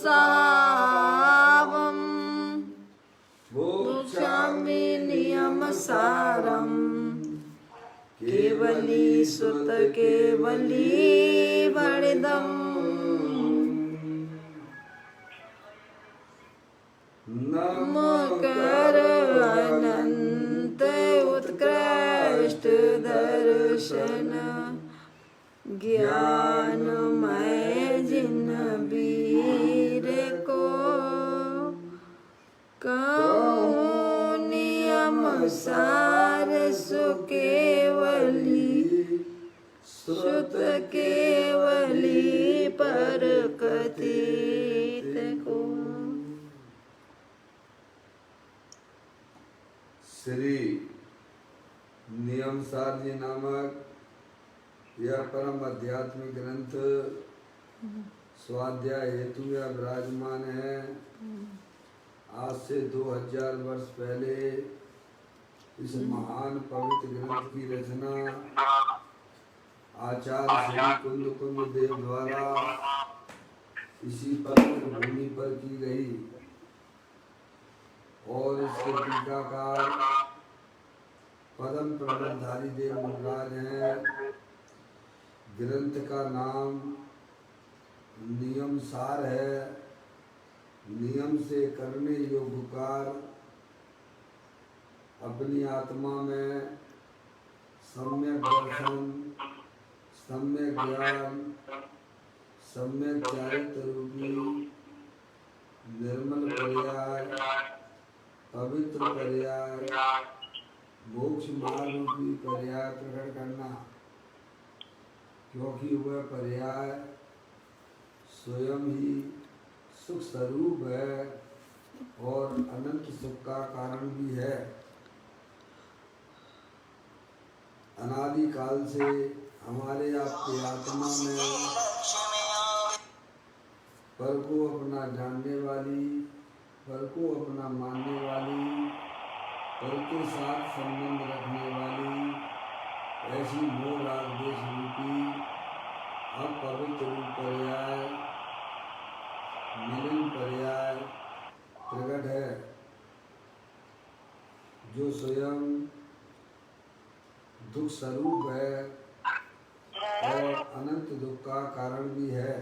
सावम् भोक्ष्यामि नियमसारम् केवली सुत केवली वरदम् मकर अनंत उत्कृष्ट दर्शन ज्ञानमय जिन वीर को कहूँ नियम सार सुकेवली सुत केवली पर कथित को। श्री नियमसार जी नामक यह परम आध्यात्मिक ग्रंथ स्वाध्याय हेतु यह विराजमान है। आज से 2000 वर्ष पहले इस महान पवित्र ग्रंथ की रचना आचार्य श्री कुंद कुंद देव द्वारा इसी पवित्र भूमि पर की गई और इसके टीकाकार पदम प्रबंधधारी देव मुनिराज हैं। ग्रंथ का नाम नियम सार है। नियम से करने योग्य कार्य अपनी आत्मा में सम्यक दर्शन, सम्यक ज्ञान, सम्यक चारित्र रूपी निर्मल पर्याय, पवित्र पर्याय, मोक्ष मार्ग रूपी पर्याय प्रकट करना, क्योंकि वह पर्याय स्वयं ही सुख स्वरूप है और अनंत सुख का कारण भी है। अनादि काल से हमारे आपके आत्मा में पर को अपना जानने वाली, पर को अपना मानने वाली, पर के साथ संबंध रखने वाली ऐसी मोह राग देश रूपी अपवित्र रूप पर्याय, मिलन पर्याय प्रकट है, जो स्वयं दुख स्वरूप है और अनंत दुख का कारण भी है।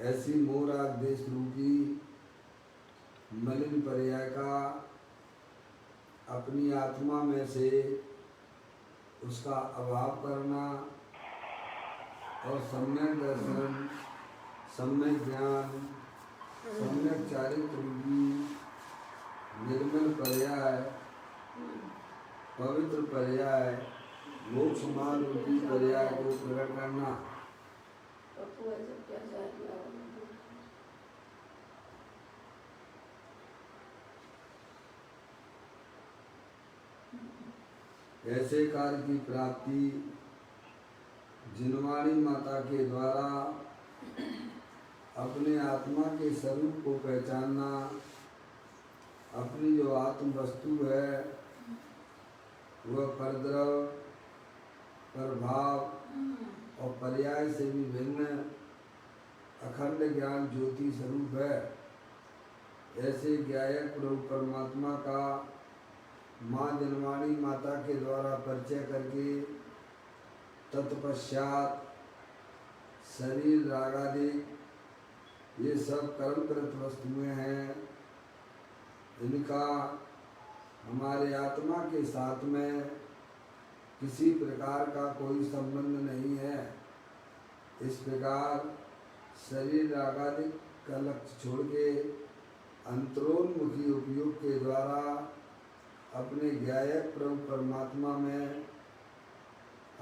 ऐसी मोह राग देश रूपी मलिन पर्याय का अपनी आत्मा में से उसका अभाव करना और सम्यक दर्शन, सम्यक ज्ञान, सम्यक चारित्र रूपी निर्मल पर्याय, पवित्र पर्याय, मोक्ष मार्ग रूपी पर्याय को प्रकट करना। ऐसे कार्य की प्राप्ति जिनवाणी माता के द्वारा अपने आत्मा के स्वरूप को पहचानना, अपनी जो आत्म वस्तु है वह परद्रव, प्रभाव और पर्याय से भी भिन्न अखंड ज्ञान ज्योति स्वरूप है। ऐसे ज्ञायक प्रभु परमात्मा का माँ जनवाणी माता के द्वारा परिचय करके तत्पश्चात शरीर रागादि ये सब कर्मकृत वस्तुएं हैं, इनका हमारे आत्मा के साथ में किसी प्रकार का कोई संबंध नहीं है। इस प्रकार शरीर रागादि का लक्ष्य छोड़ के अंतरोन्मुखी उपयोग के द्वारा अपने ज्ञायक प्रभु परमात्मा में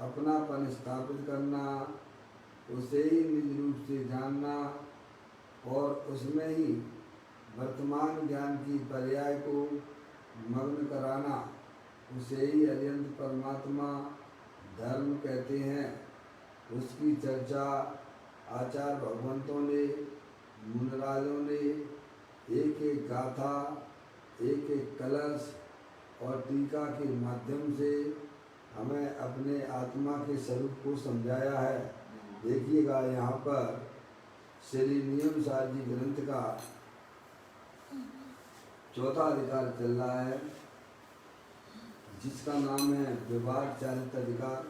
अपनापन स्थापित करना, उसे ही निज रूप से जानना और उसमें ही वर्तमान ज्ञान की पर्याय को मग्न कराना, उसे ही अत्यंत परमात्मा धर्म कहते हैं। उसकी चर्चा आचार्य भगवंतों ने, मुनराजों ने एक एक गाथा, एक एक कलश और टीका के माध्यम से हमें अपने आत्मा के स्वरूप को समझाया है। देखिएगा यहाँ पर श्री नियम सार जी ग्रंथ का चौथा अधिकार चल रहा है, जिसका नाम है विवाद चारित अधिकार,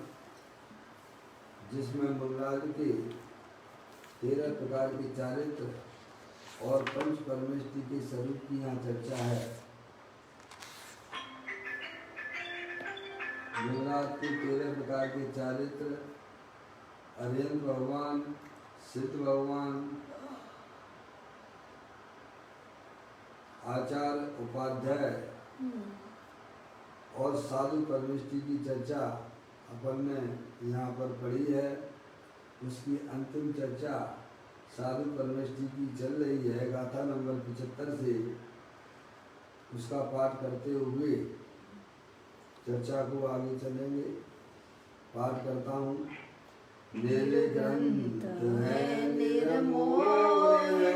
जिसमें मूलराज के 13 प्रकार के चारित्र और पंच परमेष्टि के स्वरूप की यहाँ चर्चा है। मूलराज के 13 प्रकार के चारित्र अरिहंत भगवान, सिद्ध भगवान, आचार्य, उपाध्याय और साधु परमेष्टि की चर्चा अपन ने यहाँ पर पढ़ी है। उसकी अंतिम चर्चा साधु परमेष्टि की चल रही है। गाथा नंबर 75 से उसका पाठ करते हुए चर्चा को आगे चलेंगे। पाठ करता हूँ। निर्ग्रंथ है निर्मोह है,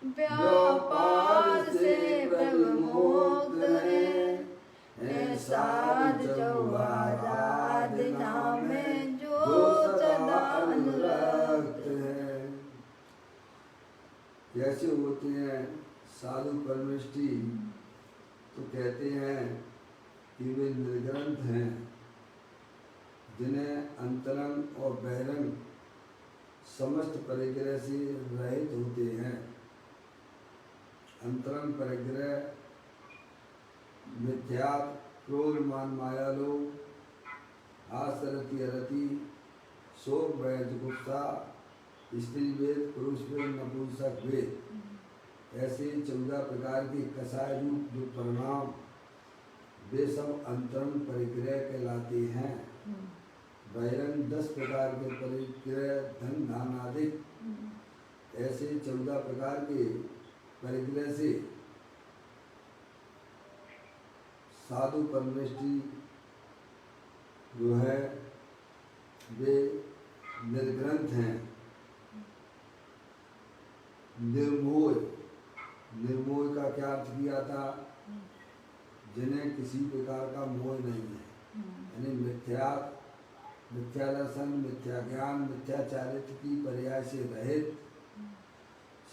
व्यापार से प्रमुक्त है, साध जो आराधना में जो सदा अनुरक्त है। कैसे होते हैं साधु परमेष्टि? तो कहते हैं कि वे निर्ग्रंथ हैं, जिन्हें अंतरंग और बहिरंग समस्त परिग्रह से रहित होते हैं। अंतरंग परिग्रह मिथ्या, क्रोध, मान, माया, लोभ, आसरति, अरति, शोक, भय, जुगुप्सा, स्त्री वेद, पुरुष वेद, नपुंसक वेद, ऐसे 14 प्रकार के कसाय रूप जो परिणाम, वे सब अंतरंग परिग्रह कहलाते हैं। बहिरंग 10 प्रकार के परिग्रह, धन, धान आदि, ऐसे 14 प्रकार के परिग्रह से साधु परमेष्टि जो है वे निर्ग्रंथ हैं। निर्मोह, निर्मोह का क्या अर्थ किया था? जिन्हें किसी प्रकार का मोह नहीं है, यानी मिथ्या दर्शन, मिथ्या ज्ञान, मिथ्या चारित्र की पर्याय से रहित,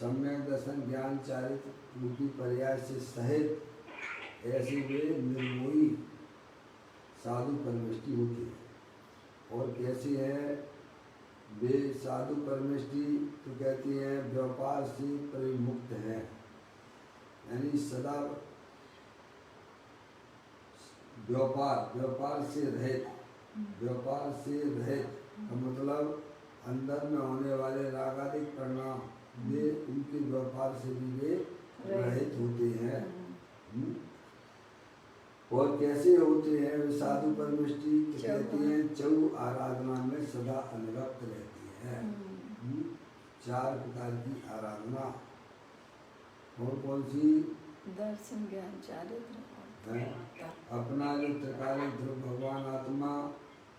सम्यक दर्शन, ज्ञान, चारित्र रूपी पर्याय से सहित, ऐसे वे निर्मोही साधु परमेष्टि होते हैं। और कैसे है वे साधु परमेष्टि? तो कहते हैं व्यापार से परिमुक्त है, यानी सदा व्यापार से रहित। व्यापार से रहित का मतलब अंदर में होने वाले रागादिक परिणाम, वे उनके व्यापार से भी वे रहित होते हैं। और कैसे होते हैं वे साधु परमेष्टि? कहते हैं चौ आराधना में सदा अनुरक्त रहती है। 4 प्रकार की आराधना। और कौन सी? दर्शन, ज्ञान, चारित्र। अपना जो त्रिकालिक ध्रुव भगवान आत्मा,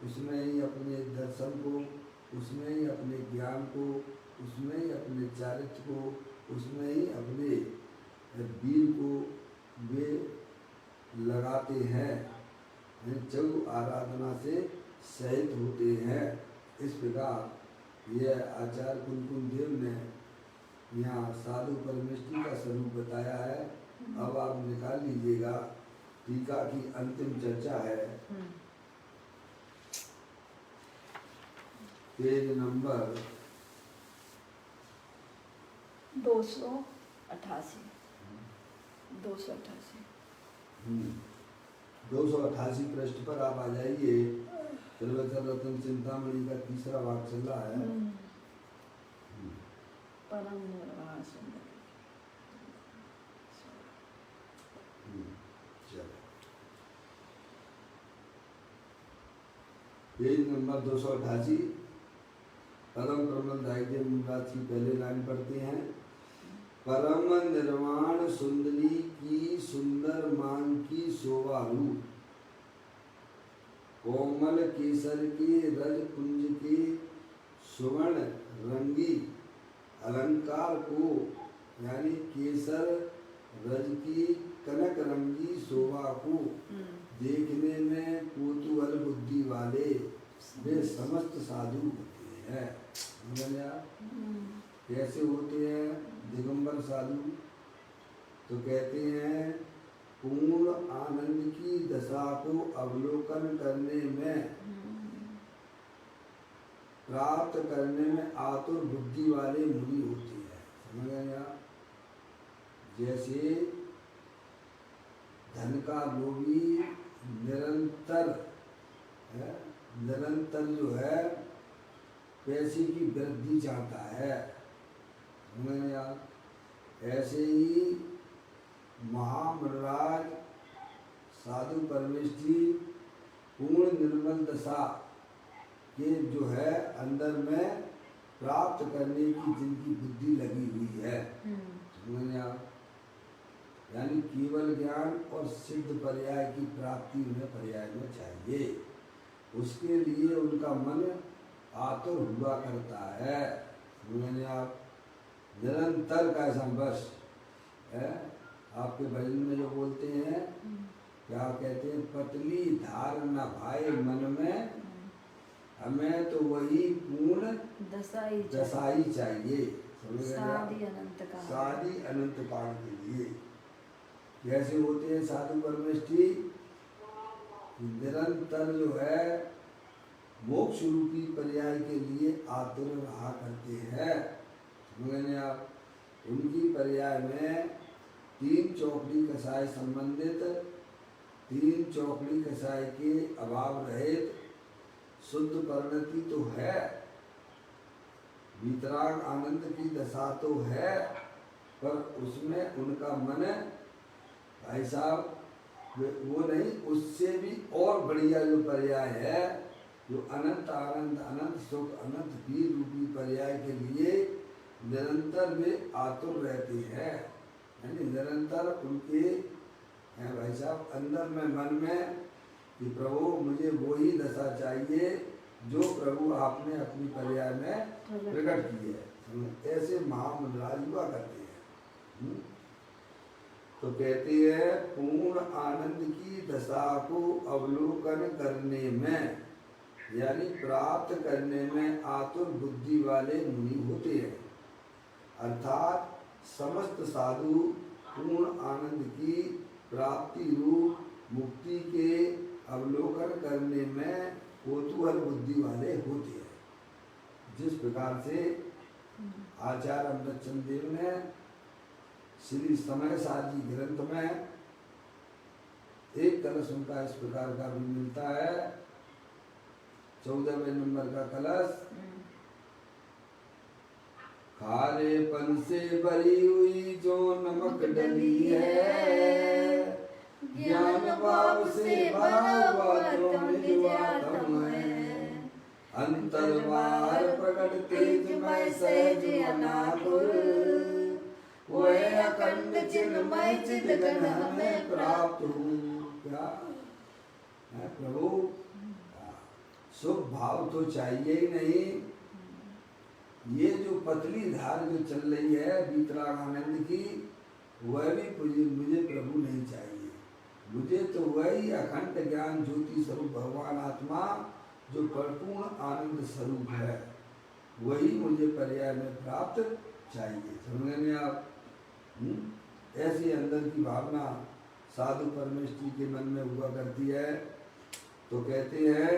उसमें ही अपने दर्शन को, उसमें ही अपने ज्ञान को, उसमें ही अपने चारित्र को, उसमें ही अपने वीर को वे लगाते हैं। चौ आराधना से सहित होते हैं। इस प्रकार यह आचार्य कुलकुल देव ने यहाँ साधु परमेष्टि का स्वरूप बताया है। अब आप निकाल लीजिएगा, टीका की अंतिम चर्चा है, पेज नंबर 288। 288 पृष्ठ पर आप आ जाइए। सर्वचर रत्न चिंतामणि का तीसरा भाग चल रहा है। परम निर्वाण सुंदर। Page number 288। परम प्रमल दायित्य मूलराज की पहले लाइन पढ़ते हैं। परम निर्वाण सुंदरी की सुंदर मांग की शोभा रूप, कोमल केसर के रज कुंज के सुवर्ण रंगी अलंकार को, यानी केसर रज की कनक रंगी शोभा को देखने में कौतूहल बुद्धि वाले वे समस्त साधु होते हैं। कैसे होते हैं दिगंबर साधु? तो कहते हैं पूर्ण आनंद की दशा को अवलोकन करने में, प्राप्त करने में आतुर बुद्धि वाले मुनि होते हैं। समझ गए आप? जैसे धन का लोभी निरंतर जो है पैसे की वृद्धि चाहता है, समझ गए आप? ऐसे ही महामनराज साधु परमेष्ठी पूर्ण निर्मल दशा के जो है अंदर में प्राप्त करने की जिनकी बुद्धि लगी हुई है, समझे आप? यानी केवल ज्ञान और सिद्ध पर्याय की प्राप्ति उन्हें पर्याय में चाहिए। उसके लिए उनका मन आतुर हुआ करता है, समझे आप? निरंतर का संघर्ष है। आपके भजन में जो बोलते हैं क्या कहते हैं, पतली धार न भाई मन में, हमें तो वही पूर्ण दशाई चाहिए, शादी अनंत काल, शादी अनंत काल के लिए। कैसे होते हैं साधु परमेष्ठी? निरंतर जो है मोक्ष रूपी पर्याय के लिए आतुर रहा करते हैं, समझे आप? उनकी पर्याय में 3 चौकड़ी कसाय संबंधित, 3 चौकड़ी कसाय के अभाव रहित शुद्ध परिणति तो है, वितराग आनंद की दशा तो है, पर उसमें उनका मन भाई साहब वो नहीं, उससे भी और बढ़िया जो पर्याय है, जो अनंत आनंद, अनंत सुख, अनंत वीर रूपी पर्याय के लिए निरंतर वे आतुर रहते हैं। यानी निरंतर उनके हैं भाई साहब अंदर में, मन में कि प्रभु मुझे वही दशा चाहिए जो प्रभु आपने अपनी पर्याय में प्रकट की है। ऐसे महामंडराज हुआ करते हैं। तो कहते हैं पूर्ण आनंद की दशा को अवलोकन करने में, यानी प्राप्त करने में आतुर बुद्धि वाले मुनि होते हैं। अर्थात समस्त साधु पूर्ण आनंद की प्राप्ति रूप मुक्ति के अवलोकन करने में कौतूहल बुद्धि वाले होते हैं। जिस प्रकार से आचार्य अमृतचंद देव ने श्री समय साजी ग्रंथ में एक कलश उनका इस प्रकार का भी मिलता है, 14वें नंबर का कलश। खारे पन से भरी हुई जो नमक डली है, ज्ञान भाव से भरा हुआ जो निज आत्म है, अंतर्वार प्रकट तेजमय सहज अनाकुल, वह अखंड चिन्मय चिदघन हमें प्राप्त हो। क्या है प्रभु? शुभ भाव तो चाहिए ही नहीं, ये जो पतली धार जो चल रही है वितराग आनंद की, वह भी मुझे प्रभु नहीं चाहिए। मुझे तो वही अखंड ज्ञान ज्योति स्वरूप भगवान आत्मा जो परिपूर्ण आनंद स्वरूप है, वही मुझे पर्याय में प्राप्त चाहिए। समझेंगे आप? ऐसी अंदर की भावना साधु परमेष्ठी के मन में हुआ करती है। तो कहते हैं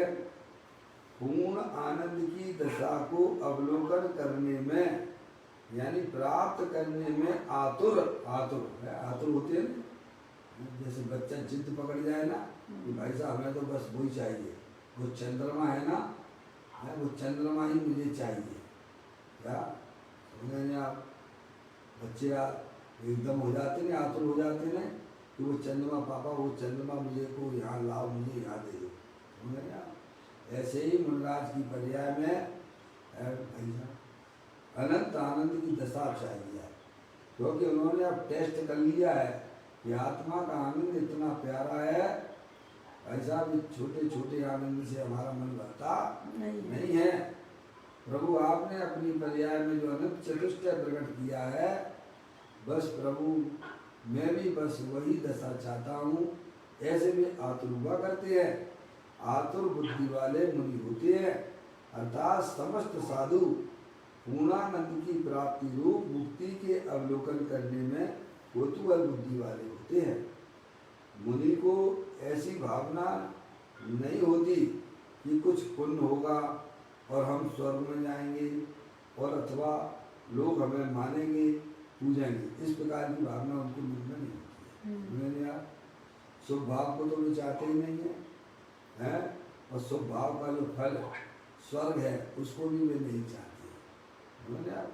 पूर्ण आनंद की दशा को अवलोकन करने में, यानी प्राप्त करने में आतुर होते हैं। जैसे बच्चा जिद पकड़ जाए ना कि भाई साहब हमें तो बस वही चाहिए, वो चंद्रमा है ना, वो चंद्रमा ही मुझे चाहिए। क्या समझेंगे आप? बच्चे एकदम हो जाते हैं, आतुर हो जाते हैं कि वो चंद्रमा, पापा वो चंद्रमा मुझे को यहाँ लाओ, मुझे यहाँ दे दो। समझेंगे आप? ऐसे ही मुनराज की पर्याय में अनंत आनंद की दशा चाहिए, क्योंकि उन्होंने अब टेस्ट कर लिया है कि आत्मा का आनंद इतना प्यारा है, ऐसा भी छोटे छोटे आनंद से हमारा मन भरता नहीं है। प्रभु आपने अपनी पर्याय में जो अनंत चतुष्टय प्रकट किया है, बस प्रभु मैं भी बस वही दशा चाहता हूँ। ऐसे में आतुर हुआ करते हैं, आतुर बुद्धि वाले मुनि होते हैं। अर्थात समस्त साधु पूर्णानंद की प्राप्ति रूप मुक्ति के अवलोकन करने में कौतूहल बुद्धि वाले होते हैं। मुनि को ऐसी भावना नहीं होती कि कुछ पुण्य होगा और हम स्वर्ग में जाएंगे और अथवा लोग हमें मानेंगे पूजेंगे, इस प्रकार की भावना उनके मन में नहीं होती है। शुभ भाव को तो वे चाहते ही नहीं है, और शुभ भाव का जो फल स्वर्ग है उसको भी वे नहीं चाहते हैं।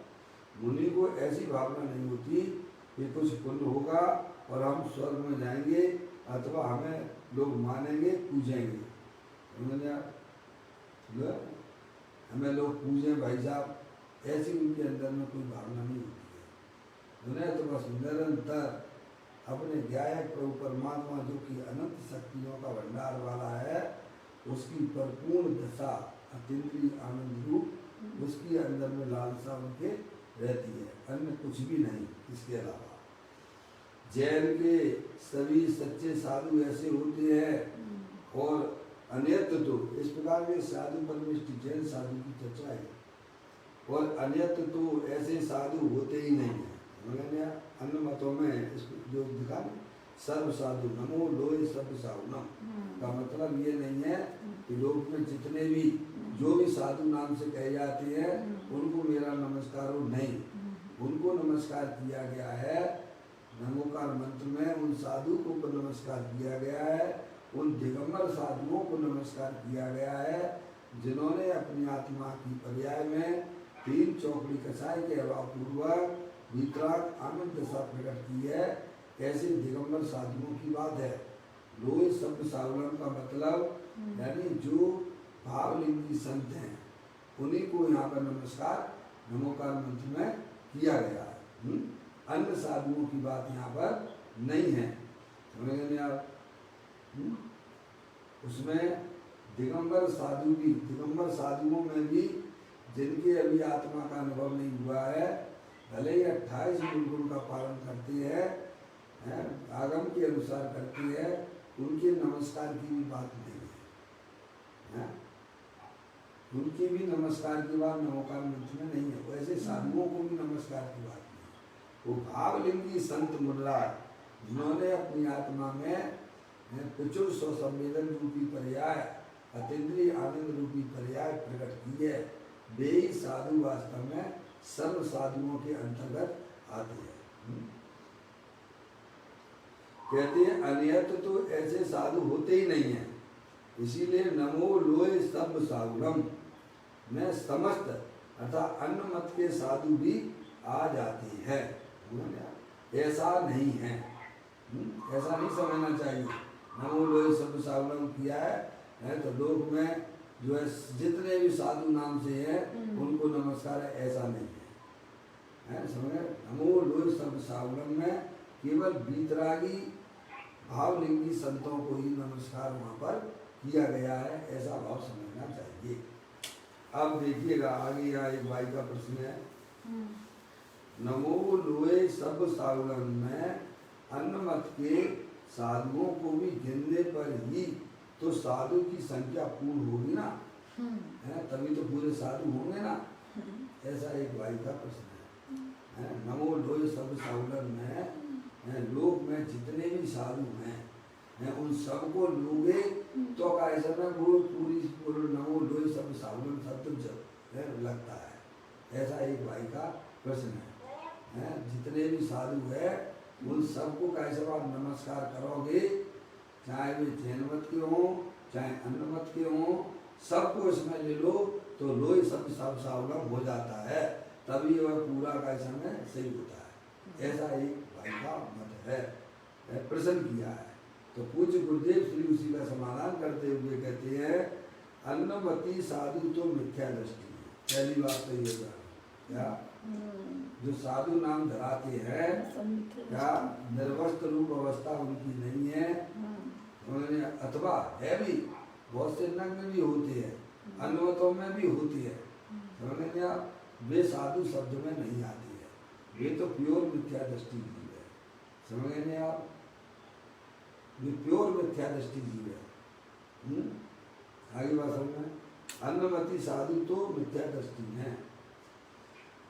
मुनि को ऐसी भावना नहीं होती कि कुछ पुण्य होगा और हम स्वर्ग में जाएंगे अथवा हमें लोग मानेंगे पूजेंगे, हमें लोग पूजें भाई साहब, ऐसी उनके अंदर में कोई भावना नहीं होती है। उन्हें तो बस निरंतर अपने गायक प्रभु परमात्मा जो कि अनंत शक्तियों का भंडार वाला है उसकी परिपूर्ण दशा अतीन्द्रिय आनंद रूप उसकी अंदर में लालसा उनके रहती है, अन्य कुछ भी नहीं। इसके अलावा जैन के सभी सच्चे साधु ऐसे होते हैं और अन्यत्र तो इस प्रकार के साधु परमिष्ठ जैन साधु की चर्चा है, और अन्यत्र तो ऐसे साधु होते ही नहीं है। अन्य मतों में इसको जो दिखा सर्व साधु नमो लोय सर्व साधुनम का मतलब ये नहीं है कि लोक में जितने भी जो भी साधु नाम से कहे जाते हैं उनको मेरा नमस्कार हो, नहीं, उनको नमस्कार किया गया है। नमोकार मंत्र में उन साधु को नमस्कार किया गया है, उन दिगंबर साधुओं को नमस्कार किया गया है जिन्होंने अपनी आत्मा की पर्याय में तीन चौकड़ी कसाई के अभाव पूर्वक वितराग आनंद दशा प्रकट की है। ऐसे दिगंबर साधुओं की बात है। लोहे शब्द सावलम का मतलब यानी जो भावलिंगी संत हैं उन्हीं को यहाँ पर नमस्कार नमोकार मंत्र में किया गया है। अन्य साधुओं की बात यहाँ पर नहीं है, समझेंगे आप। उसमें दिगंबर साधु भी, दिगंबर साधुओं में भी जिनके अभी आत्मा का अनुभव नहीं हुआ है, भले ही 28 गुरुकुल का पालन करते हैं, आगम के अनुसार करते हैं, उनके नमस्कार की भी बात नहीं है, उनकी भी नमस्कार की बात नमोकार मंत्र में नहीं है। वैसे साधुओं को भी नमस्कार की बात नहीं। वो भावलिंगी संत मुद्रा जिन्होंने अपनी आत्मा में प्रचुर स्वसंवेदन रूपी पर्याय अतीन्द्रिय आनंद रूपी पर्याय प्रकट की है, वे ही साधु वास्तव में सर्व साधुओं के अंतर्गत आते हैं। कहते हैं अन्यत्र तो ऐसे साधु होते ही नहीं है, इसीलिए नमो लोय सब साधुरम में समस्त अर्थात अन्न मत के साधु भी आ जाते हैं। ऐसा नहीं है, ऐसा नहीं समझना चाहिए। नमो लोय सब साधुरम किया है तो लोक में जो है जितने भी साधु नाम से हैं उनको नमस्कार है, ऐसा नहीं है, समझे। नमो लोय सब सावलम में केवल बीतरागी भावलिंगी संतों को ही नमस्कार वहाँ पर किया गया है, ऐसा भाव समझना चाहिए। अब देखिएगा आगे यहाँ एक भाई का प्रश्न है, नमो लोय सब सावलम में अन्न मत के साधुओं को भी गिनने पर ही तो साधु की संख्या पूर्ण होगी ना, तभी तो पूरे साधु होंगे ना। ऐसा एक भाई का प्रश्न है। नमो लोय सब सावलन में लोक में जितने भी साधु हैं उन सबको लोगे तो कैसा ना वो पूरी नमो लोय सब सावलन शब्द लगता है। ऐसा एक भाई का प्रश्न है। जितने भी साधु है उन सबको कैसे आप नमस्कार करोगे, चाहे वे जैन मत के हों चाहे अन्न मत के हों, सबको इसमें ले लो तो लोई सब सावलम हो जाता है, तभी वह पूरा का समय सही होता है। ऐसा एक भाई का मत है, प्रश्न किया है। तो पूज्य गुरुदेव श्री उसी का समाधान करते हुए कहते हैं अन्नमती साधु तो मिथ्या दृष्टि है। पहली बात तो ये क्या जो साधु नाम धराते हैं क्या निर्वस्त्र रूप अवस्था उनकी नहीं है, अथवा है भी बहुत से नग्न भी होते हैं, अन्वतों में भी होती है, समझ लिया। वे साधु शब्द में नहीं आती है, वे तो प्योर मिथ्या दृष्टि जीव है, समझ लेंगे आप। वे प्योर मिथ्या दृष्टि जीव है। आगे बात समझ में, अन्नमति साधु तो मिथ्या दृष्टि है।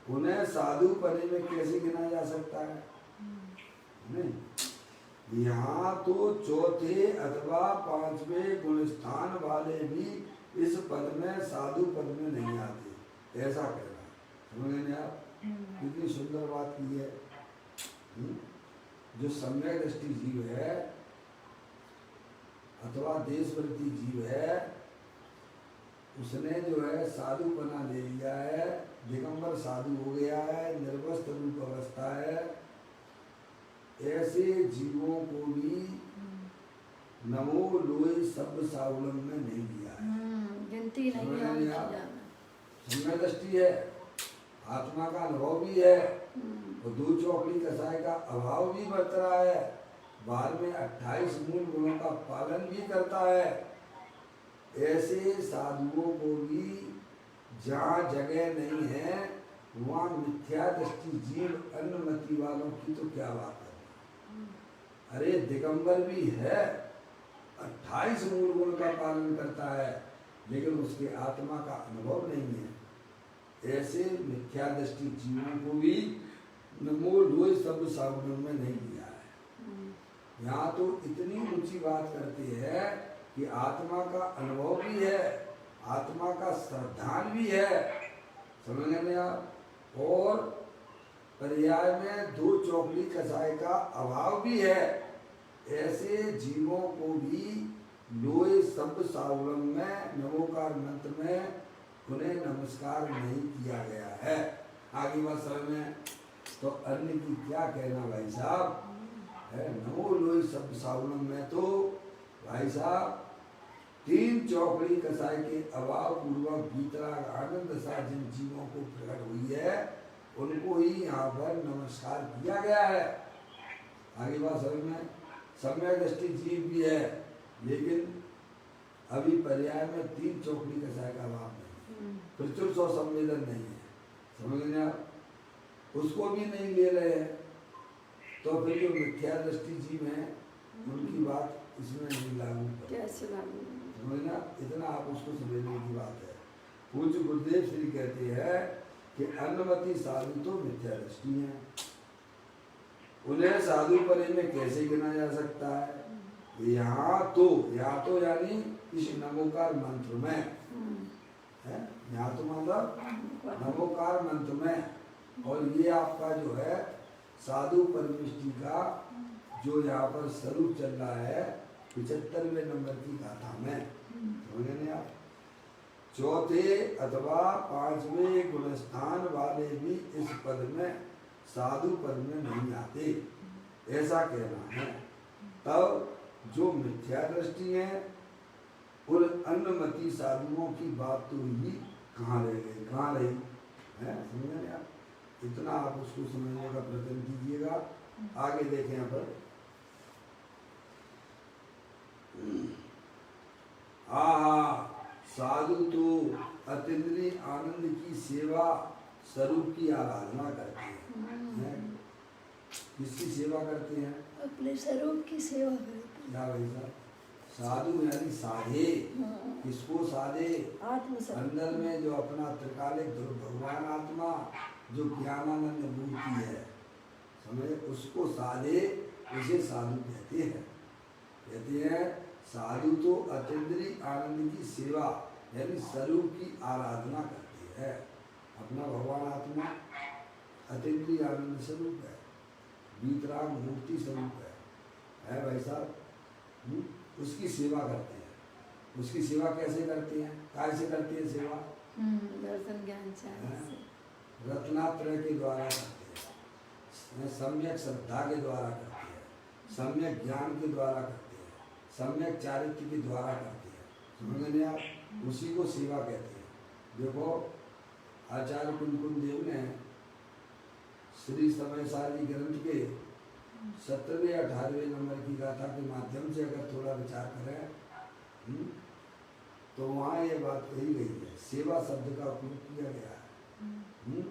उन्हें साधु पने में कैसे गिना जा सकता है? नहीं, यहाँ तो चौथे अथवा पांचवें गुण स्थान वाले भी इस पद में साधु पद में नहीं आते, ऐसा कहना। समझ गए आप? कितनी सुंदर बात की है। जो सम्यक दृष्टि जीव है अथवा देशवर्ती जीव है, उसने जो है साधु पना ले लिया है, दिगंबर साधु हो गया है, निर्वस्त्र रूप अवस्था है। ऐसे जीवों को भी नमो लोई शब्द सावलम में नहीं दिया है। गिनती नहीं है। सम्यक दृष्टि है, आत्मा का अनुभव भी है, और दो चौकड़ी कसाय का अभाव भी बरत रहा है, बाद में 28 मूल गुणों का पालन भी करता है। ऐसे साधुओं को भी जहाँ जगह नहीं है वहाँ मिथ्या दृष्टि जीव अन्नमति वालों की तो क्या बात है। अरे दिगंबर भी है, 28 मूल गुण का पालन करता है, लेकिन उसके आत्मा का अनुभव नहीं है। ऐसे मिथ्या दृष्टि जीवों को भी नमो लोई शब्द सावरण में नहीं दिया है। यहाँ तो इतनी ऊंची बात करते हैं कि आत्मा का अनुभव भी है, आत्मा का श्रद्धान भी है, समझ लें आप, और पर्याय में दो चौकड़ी कसाय का अभाव भी है। ऐसे जीवों को भी लोए शब्द सावलम में नमोकार मंत्र में उन्हें नमस्कार नहीं किया गया है। आगे बात समझ में, तो अन्य की क्या कहना भाई साहब है। नमो लोई शब्द सावलम में तो भाई साहब तीन चौकड़ी कसाय के अभाव पूर्वक भीतराग आनंद सा जिन जीवों को प्रकट हुई है उनको ही यहाँ पर नमस्कार किया गया है। आगे बात समझ में, सम्यक दृष्टि जीव भी है, लेकिन अभी पर्याय में तीन चौकड़ी कसाय का अभाव नहीं, प्रचुर सौ संवेदन नहीं है, समझ लें आप, उसको भी नहीं ले रहे हैं। तो फिर जो मिथ्या दृष्टि जीव है उनकी बात इसमें नहीं लागू, कैसे लागू, समझना, इतना आप उसको समझने की बात है। पूज्य गुरुदेव श्री कहते हैं कि अन्नमति साधु तो मिथ्या दृष्टि है, उन्हें साधु परे में कैसे गिना जा सकता है। यहाँ तो यानी इस नमोकार मंत्र में है, यहाँ तो मतलब नमोकार मंत्र में, और ये आपका जो है साधु परमिष्टि का जो यहाँ पर स्वरूप चल रहा है 75वें नंबर की गाथा में, समझे नहीं आप। चौथे अथवा पांचवें गुणस्थान वाले भी इस पद में साधु पद में नहीं आते, ऐसा कहना है। तब जो मिथ्या दृष्टि है उन अन्नमति साधुओं की बात तो ही कहाँ रह गई, कहाँ रही है, समझे आप। इतना आप उसको समझने का प्रयत्न कीजिएगा। आगे देखें यहाँ पर, साधु तो अतीन्द्रिय आनंद की सेवा स्वरूप की आराधना करते हैं। किसकी सेवा करते हैं? अपने स्वरूप की सेवा करते हैं। भाई साहब, साधु यानी साधे, किसको साधे? अंदर में जो अपना त्रिकालिक भगवान आत्मा जो ज्ञानानंद मूर्ति है, समझे, उसको साधे, उसे साधु कहते हैं। कहते हैं साधु तो अतीन्द्रिय आनंद की सेवा यानी स्वरूप की आराधना करते हैं। अपना भगवान आत्मा अतीन्द्रिय आनंद स्वरूप है, वीतराग मूर्ति स्वरूप है भाई साहब। उसकी सेवा करते हैं। उसकी सेवा कैसे करते हैं, कैसे करते हैं सेवा? दर्शन ज्ञान से, रत्नात्रय के द्वारा करते हैं, सम्यक श्रद्धा के द्वारा करते हैं, सम्यक ज्ञान के द्वारा करते हैं, सम्यक चारित्र के द्वारा करते हैं, समझे आप। उसी को सेवा कहते हैं। देखो आचार्य कुंकुम देव ने श्री समयसारी ग्रंथ के 17वें 18वें नंबर की गाथा के माध्यम से अगर थोड़ा विचार करें तो वहाँ ये बात कही गई है, सेवा शब्द का उपयोग किया गया है।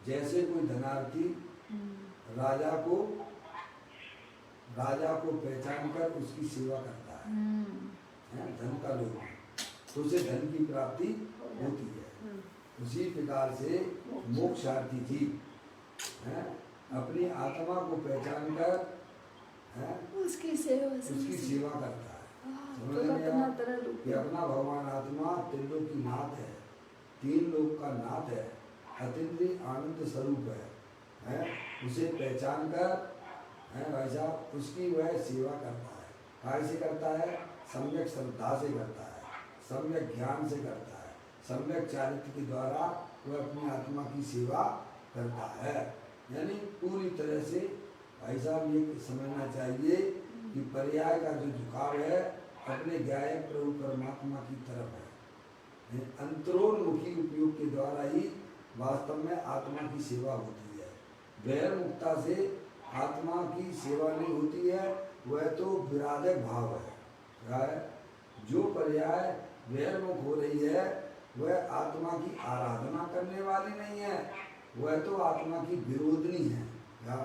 जैसे कोई धनार्थी राजा को पहचान कर उसकी सेवा करता है, धन का लोभ, तो उसे धन की प्राप्ति होती है। उसी प्रकार से मोक्षार्थी जीव हैं, अपनी आत्मा को पहचान कर हैं, उसकी सेवा उसकी सेवा करता है। समझ तो में अपना आया तरह रूप कि अपना भगवान आत्मा त्रिलोक की नाथ है, तीन लोक का नाथ है, अतीन्द्रिय आनंद स्वरूप है, उसे पहचान कर है भाई साहब उसकी वह सेवा करता है। कैसे करता है? सम्यक श्रद्धा से करता है, सम्यक ज्ञान से करता है, सम्यक चारित्र के द्वारा वह अपनी आत्मा की सेवा करता है। यानी पूरी तरह से भाई साहब ये समझना चाहिए कि पर्याय का जो झुकाव है अपने गायक प्रभु परमात्मा की तरफ है। अंतरोन्मुखी उपयोग के द्वारा ही वास्तव में आत्मा की सेवा होती है। बहिर्मुखता से आत्मा की सेवा नहीं होती है, वह तो विराधक भाव है। क्या है? जो पर्याय बहिर्मुख हो रही है वह आत्मा की आराधना करने वाली नहीं है, वह तो आत्मा की विरोधनी है। क्या?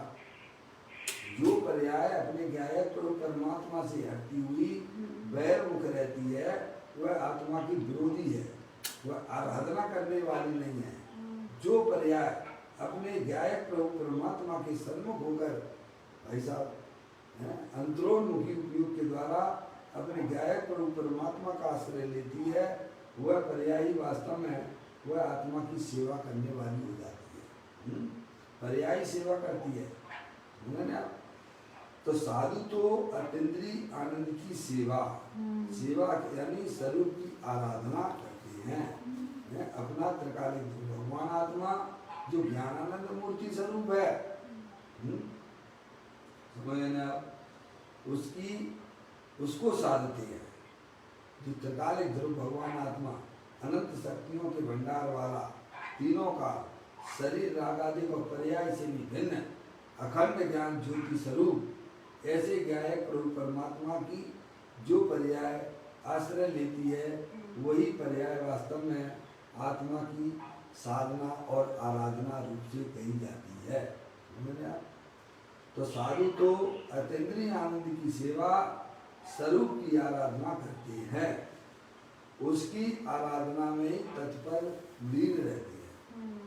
जो पर्याय अपने गायक प्रभु परमात्मा से हटती हुई बहिर्मुख रहती है वह आत्मा की विरोधी है, वह आराधना करने वाली नहीं है। जो पर्याय अपने गायक प्रभु परमात्मा के सन्मुख होकर ऐसा अंतरोन्मुखी उपयोग के द्वारा अपने गायक प्रभु परमात्मा का आश्रय लेती है, वह पर्यायी वास्तव में वह आत्मा की सेवा करने वाली हो जाती है। पर्यायी सेवा करती है ना। तो साधु तो अतीन्द्रिय आनंद की सेवा यानी स्वरूप की आराधना करते हैं। अपना त्रिकालिक भगवान आत्मा जो ज्ञानानंद मूर्ति स्वरूप है, समझना, उसको साधते हैं। जो त्रिकालिक ध्रुव भगवान आत्मा अनंत शक्तियों के भंडार वाला, तीनों का शरीर रागादि और पर्याय से भी भिन्न अखंड ज्ञान ज्योति स्वरूप, ऐसे गायक प्रभु परमात्मा की जो पर्याय आश्रय लेती है वही पर्याय वास्तव में आत्मा की साधना और आराधना रूप से कही जाती है। तो साधु तो अतीन्द्रिय आनंद की सेवा स्वरूप की आराधना करते हैं, उसकी आराधना में ही तत्पर लीन रहते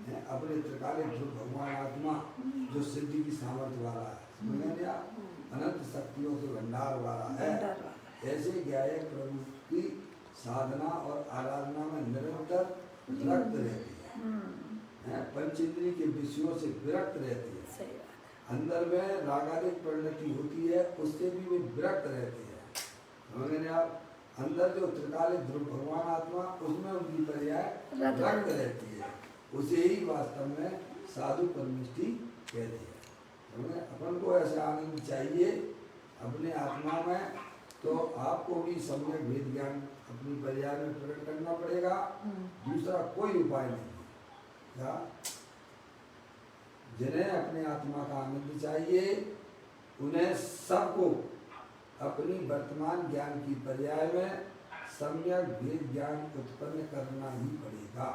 हैं। अपने त्रिकालिक ध्रुव भगवान आत्मा जो सिद्धि की सामर्थ्य वाला है, अनंत शक्तियों के भंडार वाला है, ऐसे गायक प्रभु की साधना और आराधना में निरंतर रक्त रहती है। पंचेंद्रिय के विषयों से विरक्त रहती है, अंदर में रागादिक परिणति होती है उससे भी वे विरक्त रहते हैं। आप अंदर जो त्रिकालिक ध्रुव भगवान आत्मा उसमें उनकी पर्याय रक्त रहती है, उसे ही वास्तव में साधु परमिष्टि कहते हैं। अपन को ऐसा आनंद चाहिए अपने आत्मा में, तो आपको भी सम्यक वेद ज्ञान अपनी पर्याय में प्रकट करना पड़ेगा, दूसरा कोई उपाय नहीं है। जिन्हें अपने आत्मा का आनंद चाहिए उन्हें सबको अपनी वर्तमान ज्ञान की पर्याय में सम्यक वेद ज्ञान उत्पन्न करना ही पड़ेगा।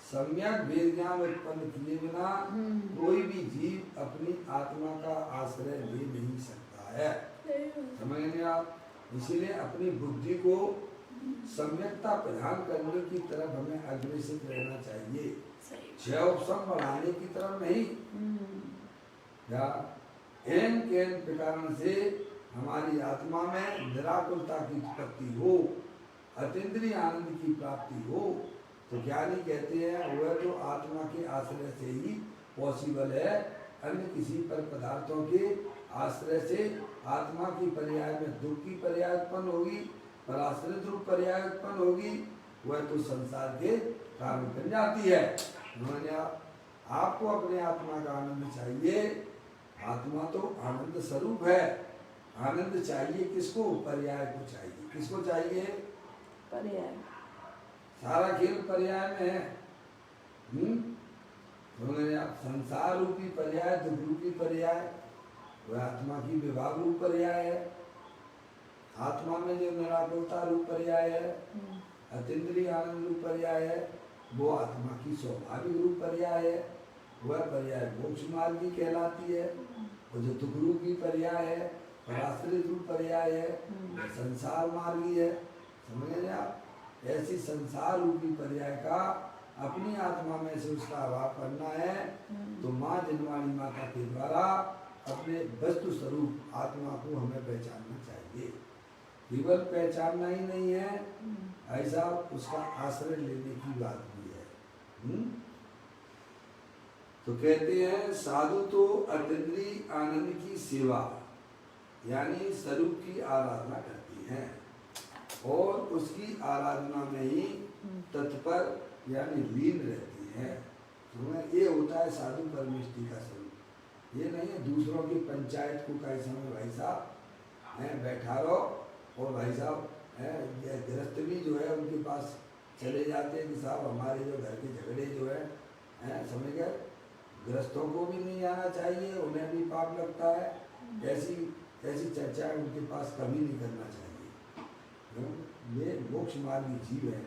सम्यक वेद ज्ञान उत्पन्न किए बिना कोई भी जीव अपनी आत्मा का आश्रय ले नहीं सकता है। समझ गए आप? इसीलिए अपनी बुद्धि को सम्यकता प्रदान करने की तरफ हमें अग्रसित रहना चाहिए, क्षयोपम बढ़ाने की तरफ नहीं। या एन केन प्रकार से हमारी आत्मा में निराकुलता की उत्पत्ति हो, अतीन्द्रिय आनंद की प्राप्ति हो, तो ज्ञानी कहते हैं वह तो आत्मा के आश्रय से ही पॉसिबल है। अन्य किसी पर पदार्थों के आश्रय से आत्मा की पर्याय में दुख की पर्याय उत्पन्न होगी, पर आश्रित रूप पर्याय उत्पन्न होगी, वह तो संसार के कारण बन जाती है। आपको अपने आत्मा का आनंद चाहिए, आत्मा तो आनंद स्वरूप है। आनंद चाहिए किसको? पर्याय को चाहिए। किसको चाहिए? पर्याय। सारा खेल पर्याय में है। संसार रूपी पर्याय, दुख रूपी पर्याय, वह आत्मा की विभाग रूप पर्याय है। आत्मा में जो निराकुलता रूप पर्याय है, अतीन्द्रिय आनंद रूप पर्याय है, वो आत्मा की स्वाभाविक रूप पर्याय है। वह पर्याय मोक्ष मार्ग की कहलाती है। और जो दुख रूपी पर्याय है, पराश्रित रूप पर्याय है, वह संसार मार्गी है। समझ आप? ऐसी संसार रूपी पर्याय का अपनी आत्मा में से उसका अभाव करना है तो माँ जिनवाणी माता के द्वारा अपने वस्तु स्वरूप आत्मा को हमें पहचानना चाहिए। केवल पहचानना ही नहीं है, ऐसा उसका आश्रय लेने की बात भी है। तो कहते हैं साधु तो अतीन्द्रिय आनंद की सेवा यानी स्वरूप की आराधना करती हैं और उसकी आराधना में ही तत्पर यानी लीन रहती है। ये होता है साधु परमेष्टि का स्वरूप। ये नहीं है दूसरों की पंचायत को कई समय भाई साहब है बैठा रहो और भाई साहब है गृहस्थ भी जो है उनके पास चले जाते हैं कि साहब हमारे जो घर के झगड़े जो है समझ गए, गृहस्थों को भी नहीं आना चाहिए, उन्हें भी पाप लगता है। ऐसी चर्चाएं उनके पास कभी नहीं करना चाहिए। ये मोक्ष मार्गी जीव है,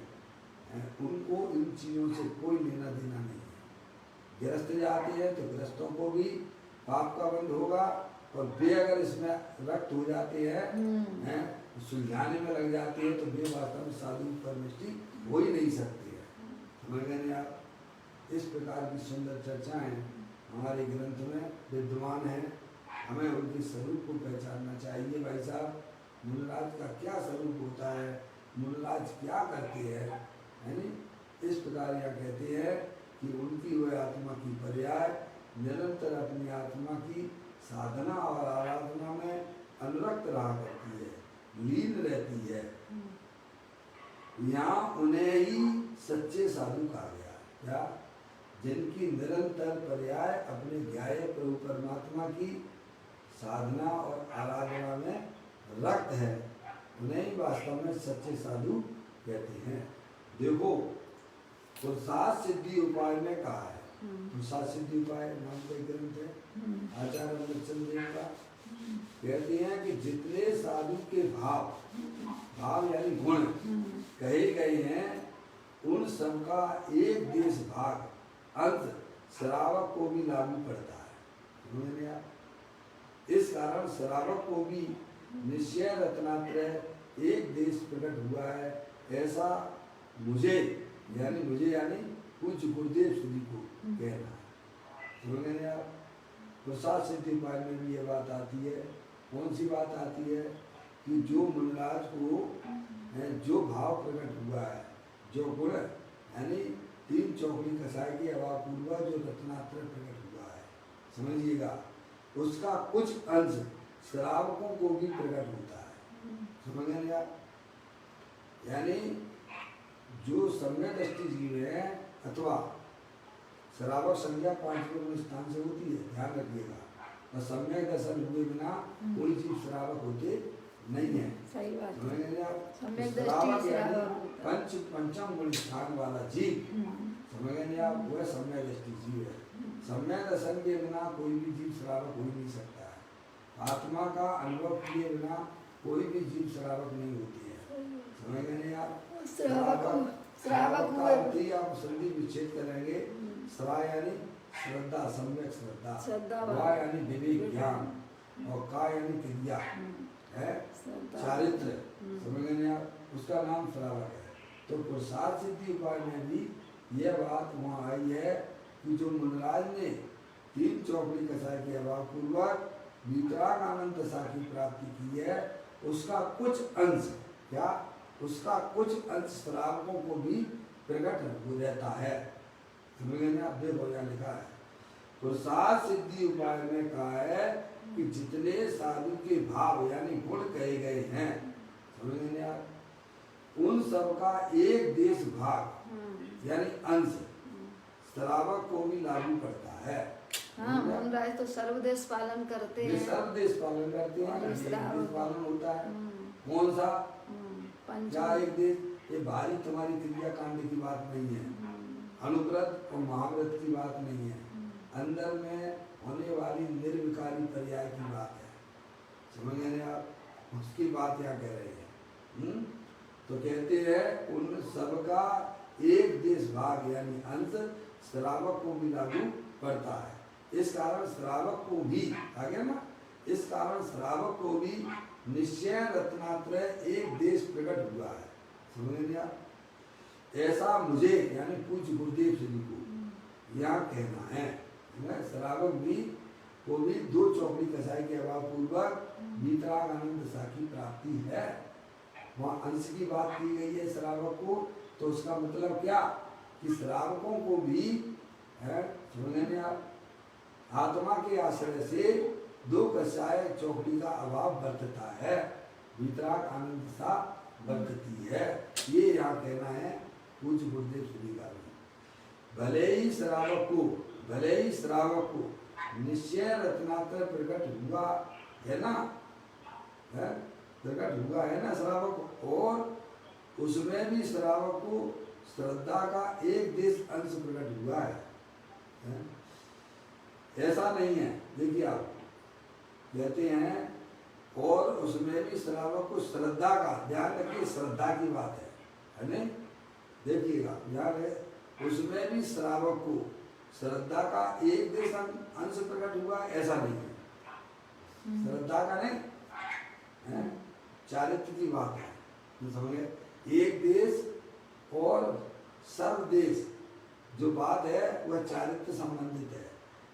उनको इन चीज़ों से कोई लेना देना नहीं है। गृहस्थ जाते हैं तो गृहस्थों को भी पाप का बंध होगा और वे अगर इसमें रक्त हो जाते हैं सुलझाने में लग जाते हैं तो वे वास्तव में साधु परमेष्टि हो ही नहीं सकते हैं। समझ गए आप? इस प्रकार की सुंदर चर्चाएं हमारे ग्रंथ में विद्यमान हैं। हमें उनके स्वरूप को पहचानना चाहिए। भाई साहब मूलराज का क्या स्वरूप होता है, मूलराज क्या करते हैं, है नी? इस प्रकार यह कहते हैं कि उनकी वह आत्मा की पर्याय निरंतर अपनी आत्मा की साधना और आराधना में अनुरक्त रहा करती है, लीन रहती है। यहाँ उन्हें ही सच्चे साधु कहा गया, क्या? जिनकी निरंतर पर्याय अपने ज्ञाय प्रभु परमात्मा की साधना और आराधना में रक्त है, उन्हें ही वास्तव में सच्चे साधु कहते हैं। देखो पुरुषार्थ सिद्धि उपाय में कहा है, पुरुषार्थ सिद्धि उपाय नाम का ग्रंथ है आचार्य अमृतचंद्र देव का। कहते हैं कि जितने साधु के भाव यानी गुण कहे गए हैं उन सबका एक देश भाग अंत श्रावक को भी लागू पड़ता है। इस कारण श्रावक को भी निश्चय रत्नात्रय एक देश प्रकट हुआ है, ऐसा मुझे यानी पूज्य गुरुदेव श्री को कहना है। समझ आप? प्रसाद सिद्धि उपाय में भी ये बात आती है। कौन सी बात आती है? कि जो मुनिराज को जो भाव प्रकट हुआ है, जो गुण यानी तीन चौकड़ी कसाई की अभाव पूर्व जो रत्नात्रय प्रकट हुआ है, समझिएगा, उसका कुछ अंश श्रावकों को भी प्रकट होता है। समझ गए आप? यानी जो सम्यक दृष्टि जीव है अथवा श्रावक संज्ञा 5 स्थान से होती है, ध्यान रखिएगा। और सम्यक दर्शन हुए बिना कोई जीव श्रावक होते नहीं है। सही बात समझ गए आप? सम्यक श्रावक दृष्टि यानी पंचम गुण स्थान वाला जीव, समझ गए आप? वह सम्यक दृष्टि जीव है। सम्यक दर्शन के बिना कोई भी जीव श्रावक हो ही नहीं सकता है। आत्मा का अनुभव किए बिना कोई भी जीव श्रावक नहीं होती है। समझ गए आप? श्रावक का अर्थ ही आप संधि विच्छेद करेंगे। श्रा यानी श्रद्धा, सम्यक श्रद्धा, वा यानी विवेक ज्ञान और का यानी क्रिया है, चारित्र। समझ गए आप? उसका नाम श्रावक है। तो पुरुषार्थ सिद्धि उपाय में भी यह बात वहाँ आई है कि जो मुनिराज ने तीन चौकड़ी कसाई के अभाव पूर्वक वितराग आनंद दशा की प्राप्ति की है, उसका कुछ अंश क्या? उसका कुछ अंश श्रावकों को भी प्रकट हो रहता है। समझ गए आप? देखो यहाँ लिखा है पुरुषार्थ सिद्धि उपाय में कहा है कि जितने साधु के भाव यानी गुण कहे गए हैं, समझ गए आप, उन सब का एक देश भाग यानी अंश श्रावक को भी लागू पड़ता है। हाँ, मुनिराज तो सर्वदेश पालन करते हैं। सर्वदेश पालन करते हैं। एक देश पालन होता है। कौन सा? क्या एक देश? ये भारी तुम्हारी क्रिया कांड की बात नहीं है, अनुव्रत और महाव्रत की बात नहीं है, अंदर में होने वाली निर्विकारी पर्याय की बात है। समझ गए आप? उसकी बात यहाँ कह रहे हैं। तो कहते हैं उन सबका एक देश भाग यानी अंश श्रावक को भी लागू पड़ता है। इस कारण श्रावक को भी आगे ना, इस कारण श्रावक को भी निश्चय रत्नात्रय एक देश प्रकट हुआ है। समझ गए आप? ऐसा मुझे यानी पूज्य गुरुदेव श्री को यहाँ कहना है। श्रावक भी को भी 2 चौकड़ी कसाई के अभाव पूर्वक वीतराग आनंद दशा की प्राप्ति है। वहाँ अंश की बात की गई है श्रावक को, तो उसका मतलब क्या कि श्रावकों को भी है सुनने में आप आत्मा के आश्रय से 2 कसाय चौकड़ी का अभाव बरतता है, वीतराग आनंद दशा बरतती है। ये यहाँ कहना है पूज्य गुरुदेव श्री का भी। भले ही श्रावक को निश्चय रत्नाकर प्रकट हुआ है ना, प्रकट हुआ है ना श्रावक, और उसमें भी श्रावक को श्रद्धा का एक देश अंश प्रकट हुआ है। ऐसा नहीं है, देखिए आप कहते हैं और उसमें भी श्रावक को श्रद्धा का, ध्यान रखिए श्रद्धा की बात है नहीं, देखिएगा ध्यान है, उसमें भी श्रावक को श्रद्धा का एक देश अंश प्रकट हुआ, ऐसा नहीं है। श्रद्धा का नहीं है, चारित्र की बात है, तो समझे, एक देश और सर्व देश जो बात है वह चारित्र संबंधित है।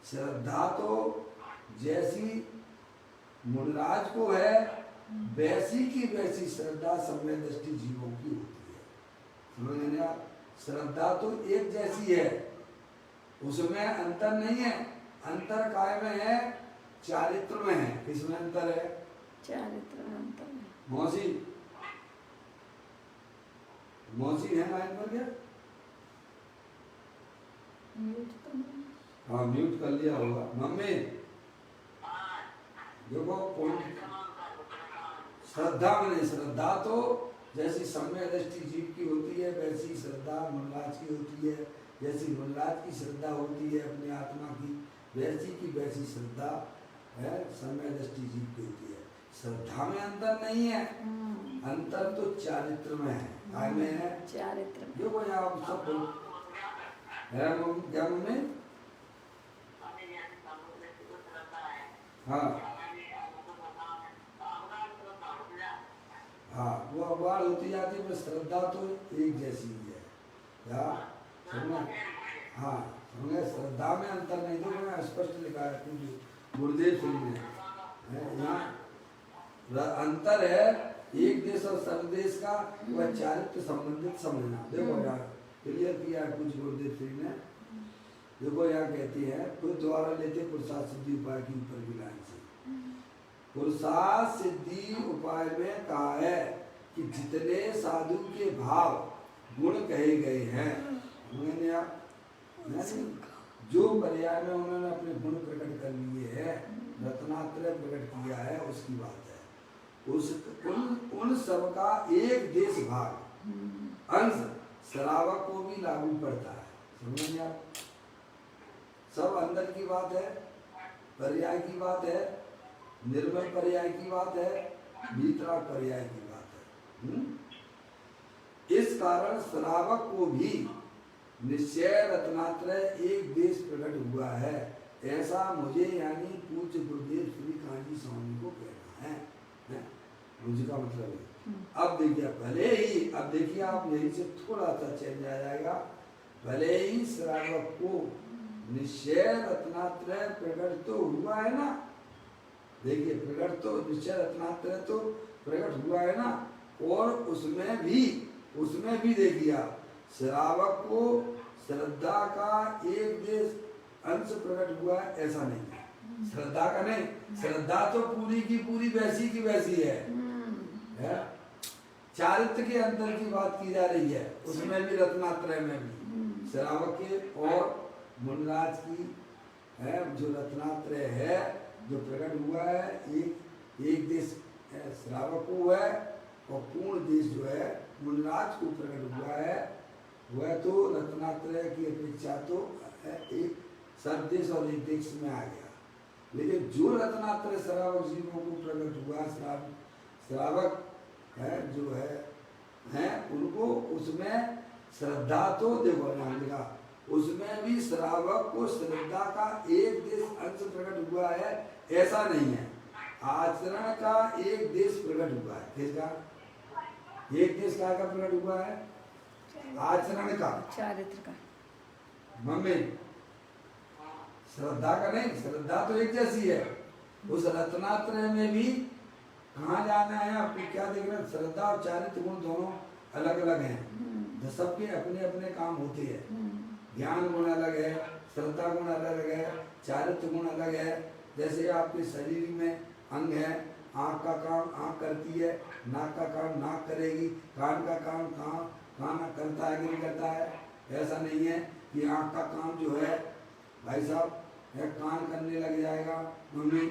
श्रद्धा तो जैसी मुनराज को है वैसी की वैसी श्रद्धा समय दृष्टि जीवों की होती है, समझ लें आप। श्रद्धा तो एक जैसी है, उसमें अंतर नहीं है, अंतर काय में है, चारित्र में है। किसमें अंतर है? चारित्र में अंतर है। मौसी है लाइन पर क्या? हाँ म्यूट कर लिया होगा। मम्मी देखो श्रद्धा में नहीं, श्रद्धा तो जैसी सम्य दृष्टि जीव की होती है वैसी श्रद्धा मुनराज की होती है, जैसी मुनराज की श्रद्धा होती है अपने आत्मा की वैसी श्रद्धा है सम्य दृष्टि जीव की होती है। श्रद्धा में अंतर नहीं है, अंतर तो चारित्र में है। काय में है? चारित्र में। देखो यहाँ आप सब है क्या मम्मी? हाँ हाँ, वो अबार होती जाती है, श्रद्धा तो एक जैसी ही है, क्या समझना? हाँ समझे, श्रद्धा में अंतर नहीं, तो मैंने स्पष्ट लिखा है गुरुदेव श्री ने, यहाँ अंतर है एक देश और सर्वदेश का, वह चारित्र संबंधित समझना। देखो यहाँ क्लियर किया है कुछ गुरुदेव श्री ने। देखो यहाँ कहती है खुद द्वारा लेते पुरुषार्थ सिद्धि उपाय की ऊपर की लाइन से। पुरुषार्थ सिद्धि उपाय में कहा है कि जितने साधु के भाव गुण कहे गए हैं, उन्होंने आप जो पर्याय में उन्होंने अपने गुण प्रकट कर लिए हैं, रत्नात्रय प्रकट किया है, उसकी बात है। उन सब का एक देश भाग अंश श्रावक को भी लागू पड़ता है, समझेंगे आप। सब अंदर की बात है, पर्याय की बात है, निर्मल पर्याय की बात है, भीतराग पर्याय की बात है। इस कारण श्रावक को भी निश्चय रत्नात्रय एक देश प्रकट हुआ है, ऐसा मुझे यानी पूज्य गुरुदेव श्री कांजी स्वामी को कहना है। मुझे का मतलब है। अब देखिए भले ही, अब देखिए आप यहीं से थोड़ा सा चेंज आ जाएगा। भले ही श्रावक को निश्चय रत्नात्रय प्रकट तो हुआ है ना, देखिए प्रकट तो निश्चय रत्नात्रय तो प्रकट हुआ है ना, और उसमें भी देखिए आप श्रावक को श्रद्धा का एक देश अंश प्रकट हुआ है, ऐसा नहीं है। श्रद्धा का नहीं, श्रद्धा तो पूरी की पूरी वैसी की वैसी है। चारित्र के अंतर की बात की जा रही है, उसमें भी रत्नात्रय में भी श्रावक के और मुनराज की है जो रत्नात्रय है जो प्रकट हुआ है, एक देश श्रावक को है और पूर्ण देश जो है मुनराज को प्रकट हुआ है, वह तो रत्नात्रय की अपेक्षा तो एक सर्वदेश और एक देश में आ गया। लेकिन जो रत्नात्रय श्रावक जीवों को प्रकट हुआ, श्रावक है जो है उनको उसमें श्रद्धा तो देखो नाम लिखा, उसमें भी श्रावक को श्रद्धा का एक देश अंश प्रकट हुआ है, ऐसा नहीं है। आचरण का एक देश प्रकट हुआ है। किसका? एक देश का प्रकट हुआ है? आचरण का, चारित्र का। मम्मी श्रद्धा का नहीं, श्रद्धा तो एक जैसी है। उस रत्नात्रय में भी कहाँ जाना है, आपको क्या देख रहे हैं, श्रद्धा और चारित्र गुण दोनों अलग अलग हैं। जो सबके अपने अपने काम होते हैं। ज्ञान गुण अलग है, श्रद्धा गुण अलग है, चारित्र गुण अलग है। जैसे आपके शरीर में अंग है, आँख का काम आँख करती है, नाक का काम नाक करेगी, कान का काम कान करता है कि नहीं करता है। ऐसा नहीं है कि आँख का काम जो है भाई साहब कान करने लग जाएगा। मम्मी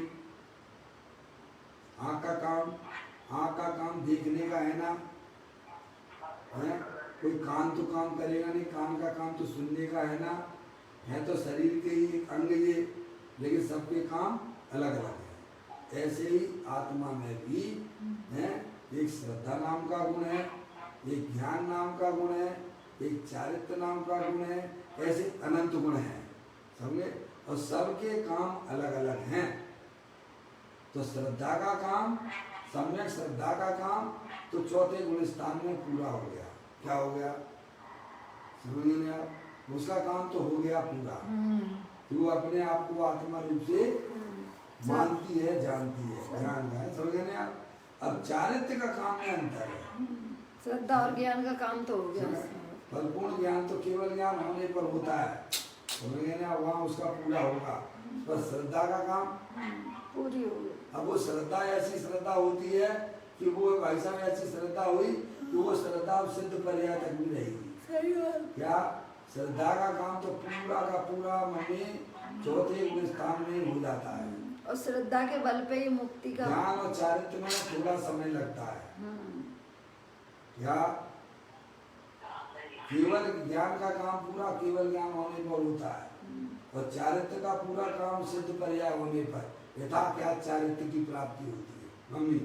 आँख का काम देखने का है ना, है? कोई कान तो काम करेगा नहीं, कान का काम तो सुनने का है ना, है तो शरीर के ही एक अंग ये, लेकिन सबके काम अलग अलग है। ऐसे ही आत्मा में भी है, एक श्रद्धा नाम का गुण है, एक ज्ञान नाम का गुण है, एक चारित्र नाम का गुण है, ऐसे अनंत गुण हैं, समझे। और सबके काम अलग अलग हैं। तो श्रद्धा का काम, सम्यक श्रद्धा का काम तो चौथे गुण स्थान में पूरा हो गया। क्या हो गया, समझिए आप, उसका काम तो हो गया पूरा। वो अपने आप को आत्मा रूप से मानती है, जानती है, ज्ञान है, समझे आप। अब चारित्र का काम में अंतर है। श्रद्धा और ज्ञान का काम तो हो गया। परिपूर्ण ज्ञान तो केवल ज्ञान होने पर होता है, समझे ना, वहाँ उसका पूरा होगा। पर श्रद्धा का काम पूरी हो गई। अब वो श्रद्धा ऐसी श्रद्धा होती है कि वो भाई साहब ऐसी श्रद्धा हुई कि वो श्रद्धा सिद्ध पर्याय तक भी रहेगी। सही बात। क्या श्रद्धा का काम तो पूरा का पूरा मम्मी चौथे गुण स्थान में हो जाता है। और श्रद्धा के बल पे ही मुक्ति का ज्ञान और चारित्र में थोड़ा समय लगता है। क्या केवल ज्ञान का काम पूरा केवल ज्ञान होने पर होता है, और चारित्र का पूरा काम सिद्ध पर्याय होने पर यथा क्या चारित्र की प्राप्ति होती है। मम्मी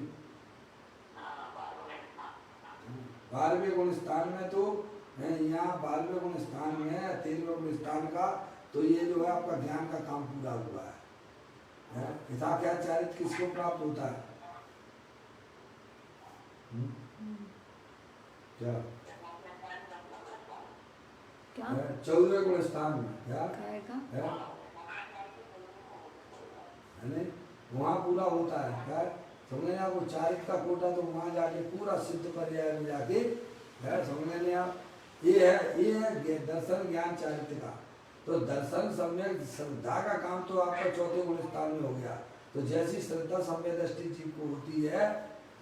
12वें गुण स्थान में तो यहाँ 12वें गुण स्थान में 13वें गुण स्थान का तो ये जो है आपका ज्ञान का काम पूरा हुआ है। यथा क्या चारित्र किसको प्राप्त होता है, क्या 14वें गुण स्थान में क्या है, वहाँ पूरा होता है। क्या समझे आप, वो चारित्र का कोटा तो वहाँ जाके पूरा सिद्ध पर्याय में जाके है, समझे आप। ये है दर्शन ज्ञान चारित्र का। तो दर्शन सम्यक श्रद्धा का काम तो आपका चौथे गुण स्थान में हो गया। तो जैसी श्रद्धा सम्यक दृष्टि जीव को होती है,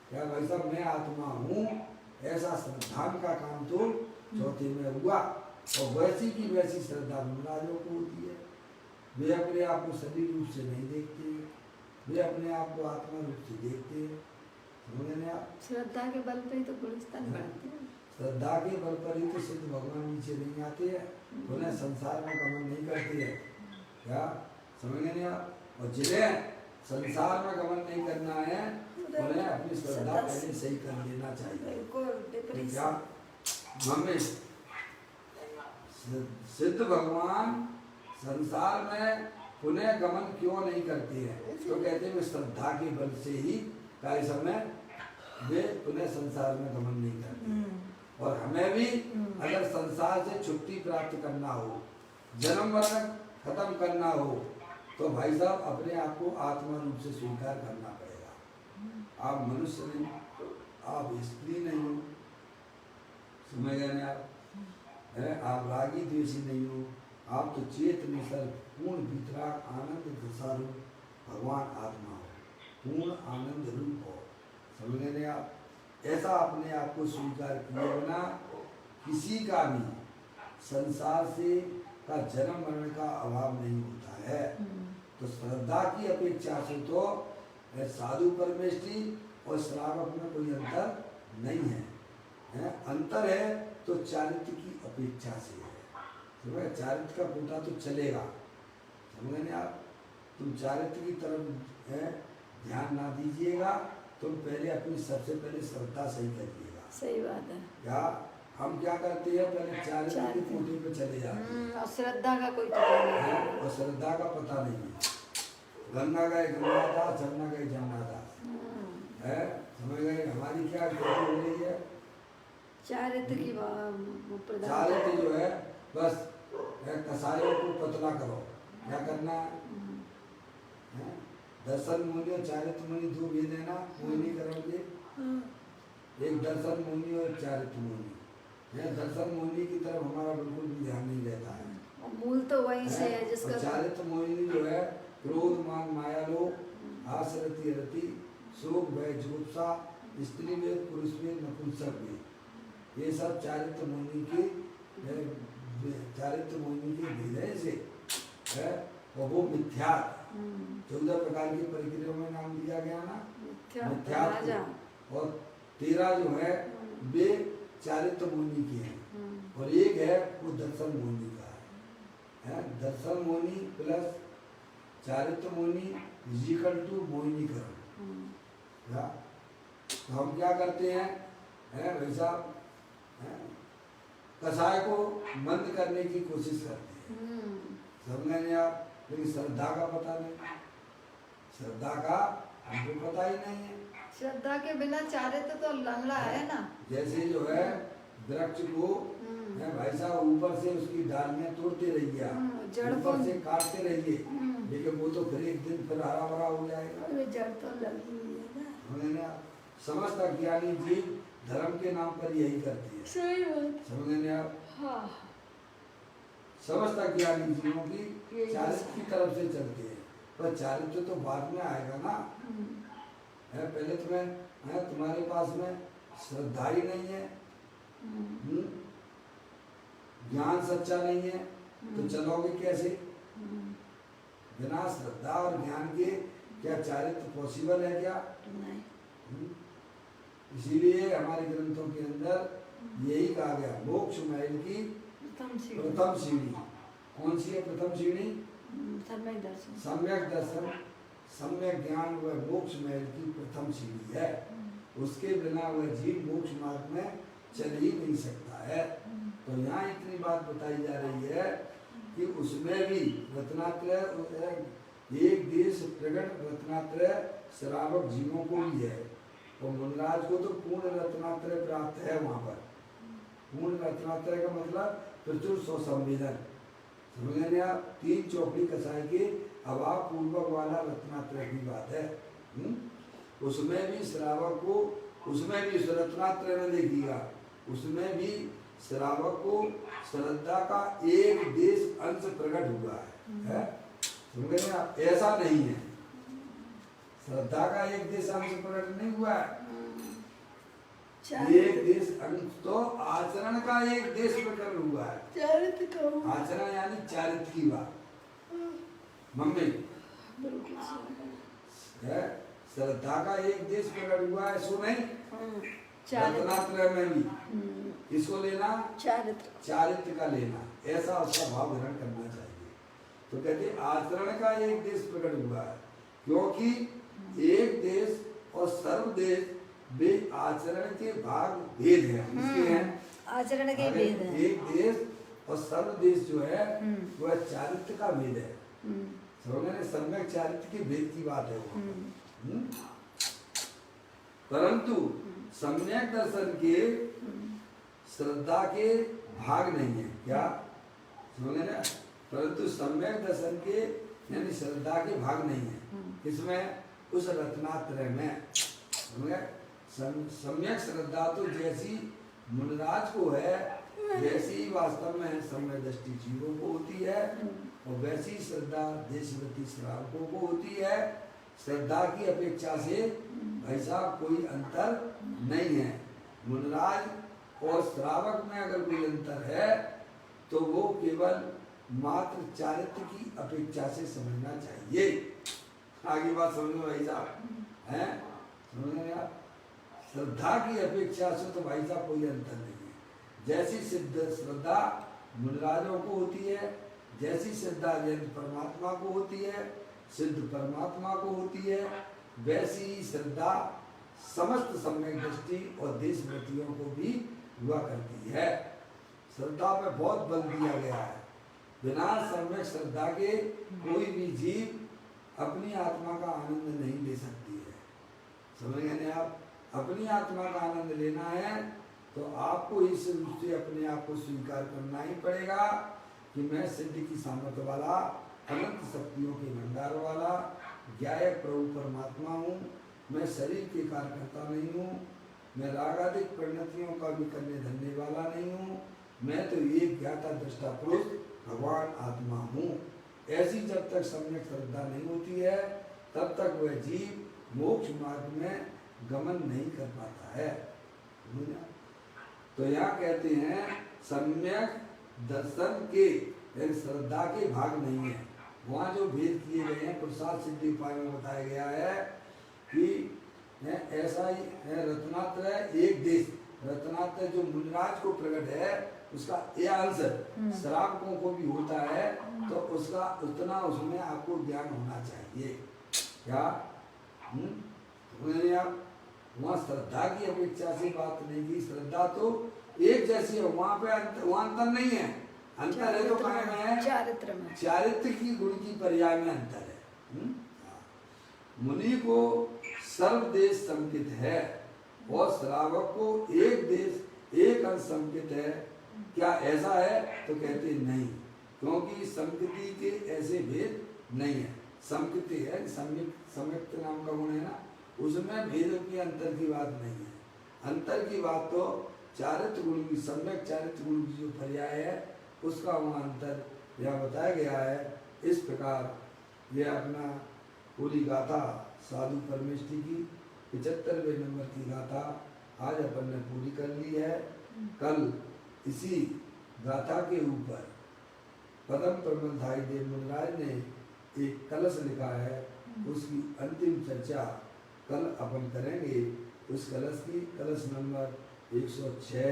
क्या भाई साहब मैं आत्मा हूँ, ऐसा श्रद्धा का काम तो चौथे में हुआ। और वैसी की वैसी श्रद्धा मुमराजों को होती है। वे अपने आप को शरीर रूप से नहीं देखते, वे अपने आप को आत्मा रूप से देखते हैं, समझे आप। श्रद्धा के बल पे ही तो गुणस्थान बढ़ते हैं। श्रद्धा के बल पर ही तो सिद्ध भगवान नीचे नहीं आते हैं, उन्हें संसार में गमन नहीं करते हैं। क्या समझे आप। और जिन्हें संसार में गमन नहीं करना है, उन्हें अपनी श्रद्धा पहले सही कर लेना चाहिए। क्या मम्मी सिद्ध भगवान संसार में पुनः गमन क्यों नहीं करते हैं, तो कहते हैं श्रद्धा के बल से ही कार्य समय वे पुनः संसार में गमन नहीं करते। और हमें भी अगर संसार से छुट्टी प्राप्त करना हो, जन्म मरण खत्म करना हो, तो भाई साहब अपने आप को आत्मा रूप से स्वीकार करना पड़ेगा। आप मनुष्य नहीं, आप स्त्री नहीं हो, समझ गए ना आप, है आप रागी द्वेषी नहीं हो, आप तो चेत निसर पूर्ण वितराग आनंद प्रसारू भगवान आत्मा हो, पूर्ण आनंद रूप हो, समझ गए आप। ऐसा अपने आप को स्वीकार किए बिना किसी का भी संसार से का जन्म मरण का अभाव नहीं होता है। तो श्रद्धा की अपेक्षा से तो साधु परमेष्ठी और श्रावक में कोई अंतर नहीं है, अंतर है तो चारित्र की अपेक्षा से है। चारित्र का कोटा तो चलेगा, समझे ना आप। तुम चारित्र की तरफ ध्यान ना दीजिएगा, तुम पहले अपनी सबसे पहले श्रद्धा सही करिएगा। सही बात है। क्या हम क्या करते हैं, पहले चारित्र के कोटे पे चले जाते हैं और श्रद्धा का कोई पता नहीं है, और श्रद्धा का पता नहीं है। गंगा गए गंगा दास, जमुना गए जमुना दास, है समझ गए। हमारी क्या गलती हो रही है, चारित्र की वो प्रदान चारित्र जो है बस कसायों को पतला करो, क्या करना है? दर्शन मुनि और चारित्र मुनि दो भेद है ना मोहिनीकरण के, एक दर्शन मुनि और चारित्र मुनि। दर्शन मुनि की तरफ हमारा बिल्कुल भी ध्यान नहीं रहता है, मूल तो वहीं से है जिसका चारित्र मोहिनी जो है क्रोध मान माया लोभ आसरती रति शोक भय जुगुप्सा स्त्री में पुरुष में नपुंसक में, ये सब चारित्र मोहिनी के विधेय से है। और वो मिथ्या 14 प्रकार की प्रक्रिया में नाम दिया गया ना, मिथ्या और 13 जो है वे चारित्र मोहिनी के हैं और एक है वो दर्शन मोहिनी का है। दर्शन मोहिनी प्लस चारित्र मोहिनी इजिकल टू मोहिनीकरण। तो हम क्या करते हैं भाई साहब, कसाय को मंद करने की कोशिश करते हैं, समझे आप, लेकिन श्रद्धा का पता नहीं, श्रद्धा का हमको पता ही नहीं है। श्रद्धा के बिना चारित्र तो लंगड़ा है ना। जैसे जो है वृक्ष को भाई साहब ऊपर से उसकी डालियां तोड़ते रहिए, ऊपर से काटते रहिए, लेकिन वो तो फिर एक दिन फिर हरा भरा हो जाएगा। जड़ तो लगी हुई है ना। समस्त अज्ञानी जीव धर्म के नाम पर यही करती है, सही बात, समझे आप? हाँ। समस्त अज्ञानी जीवों की चारित्र की तरफ से चलती है, पर चारित्र तो बाद में आएगा ना। पहले तुम्हारे पास में श्रद्धा ही नहीं है, ज्ञान सच्चा नहीं है, तो चलोगे कैसे? बिना श्रद्धा और ज्ञान के क्या चारित्र पॉसिबल है क्या? इसीलिए हमारे ग्रंथों के अंदर यही कहा गया, मोक्ष महल की प्रथम सीढ़ी कौन सी है? प्रथम सीढ़ी सम्यक दर्शन, सम्यक ज्ञान व मोक्ष महल की प्रथम सीढ़ी है। उसके बिना वह जीव मोक्ष मार्ग में चल ही नहीं सकता है। तो यहाँ इतनी बात बताई जा रही है कि उसमें भी रत्नात्रय, एक देश प्रकट रत्नात्रय श्रावक जीवों को भी है, और मुनराज को तो पूर्ण रत्नात्रय प्राप्त है। वहाँ पर पूर्ण रत्नात्रय का मतलब प्रचुर स्वसंवेदन, समझ आप? 3 चौकड़ी कसाई के अभाव पूर्वक वाला रत्नात्रय की बात है। उसमें भी श्रावक को, उसमें भी रत्नात्रय में देखिएगा, उसमें भी श्रावक को श्रद्धा का एक देश अंश प्रकट हुआ है, समझे आप? ऐसा नहीं है, श्रद्धा का एक देश अंश प्रकट नहीं हुआ है, एक देश अंश तो आचरण का एक देश प्रकट हुआ है। आचरण यानी चारित्र की बात, मम्मी श्रद्धा का एक देश प्रकट हुआ है, सो नहीं रत्नात्रय में भी इसको लेना चारित्र का लेना, ऐसा उसका भाव ग्रहण करना चाहिए। तो कहते आचरण का एक देश प्रकट हुआ है, क्योंकि एक देश और सर्वदेश वे आचरण के भाग भेद हैं, इसके हैं आचरण के भेद हैं। एक देश और सर्वदेश जो है वह चारित्र का भेद है, समझे? सम्यक चारित्र के भेद की बात है वो। परंतु सम्यक दर्शन के श्रद्धा के भाग नहीं है, क्या समझे ना? परंतु सम्यक दर्शन के यानी श्रद्धा के भाग नहीं है, इसमें उस रत्नात्रय में समझे? सम्यक श्रद्धा तो जैसी मुनराज को है, वैसी ही वास्तव में सम्यक दृष्टि जीवों को होती है, और वैसी श्रद्धा देशवती श्रावकों को होती है। श्रद्धा की अपेक्षा से भाई साहब कोई अंतर नहीं है। मुनराज और श्रावक में अगर कोई अंतर है तो वो केवल मात्र चारित्र की अपेक्षा से समझना चाहिए। आगे बात समझो भाई साहब, है समझ आप? श्रद्धा की अपेक्षा से तो भाई साहब कोई अंतर नहीं है। जैसी सिद्ध श्रद्धा मुनराजों को होती है, जैसी श्रद्धा जैन परमात्मा को होती है, सिद्ध परमात्मा को होती है, वैसी ही श्रद्धा समस्त सम्यक दृष्टि और देशव्रतियों को भी हुआ करती है। श्रद्धा पे बहुत बल दिया गया है। बिना सम्यक श्रद्धा के कोई भी जीव अपनी आत्मा का आनंद नहीं ले सकती है, समझ गए आप? अपनी आत्मा का आनंद लेना है तो आपको इस रूप से अपने आप को स्वीकार करना ही पड़ेगा कि मैं सिद्धि की सामर्थ्य वाला, अनंत शक्तियों के भंडार वाला ज्ञायक प्रभु परमात्मा हूँ। मैं शरीर के कार्यकर्ता नहीं हूँ, मैं रागादिक परिणतियों का भी करने धरने वाला नहीं हूँ। मैं तो एक ज्ञाता दृष्टा पुरुष भगवान आत्मा हूँ। ऐसी जब तक सम्यक श्रद्धा नहीं होती है तब तक वह जीव मोक्ष मार्ग में गमन नहीं कर पाता है। तो यहाँ कहते हैं सम्यक दर्शन के श्रद्धा के भाग नहीं है। वहाँ जो भेद किए गए हैं पुरुषार्थ सिद्धि उपाय में बताया गया है कि ऐसा ही है। रत्नात्रय एक देश, रत्नात्रय जो मुनिराज को प्रकट है उसका यह अंश श्रावकों को भी होता है, तो उसका उतना उसमें आपको ज्ञान होना चाहिए। क्या वहाँ श्रद्धा की अपेक्षा से बात नहीं की, श्रद्धा तो एक जैसी है। वहाँ पे वहाँ अंतर नहीं है। अंतर है तो कहाँ में है? चारित्र में। चारित्र की गुण की पर्याय में अंतर है। मुनि को सर्व देश संकित है और श्रावक को एक देश एक अंश संकित है। क्या ऐसा है? तो कहते नहीं, क्योंकि संकिति के ऐसे भेद नहीं है। संकिति है, संयुक्त नाम का गुण है ना, उसमें भेदों की अंतर की बात नहीं है। अंतर की बात तो चारित्र गुण की, सम्यक चारित्र गुण की जो पर्याय है उसका वहाँ अंतर यहाँ बताया गया है। इस प्रकार यह अपना पूरी गाथा साधु परमेष्ठी की 75वें नंबर की गाथा आज अपन ने पूरी कर ली है। कल इसी गाथा के ऊपर पदम प्रबंधाई देव मुनिराज ने एक कलश लिखा है, उसकी अंतिम चर्चा कल अपन करेंगे। उस कलश की कलश नंबर 106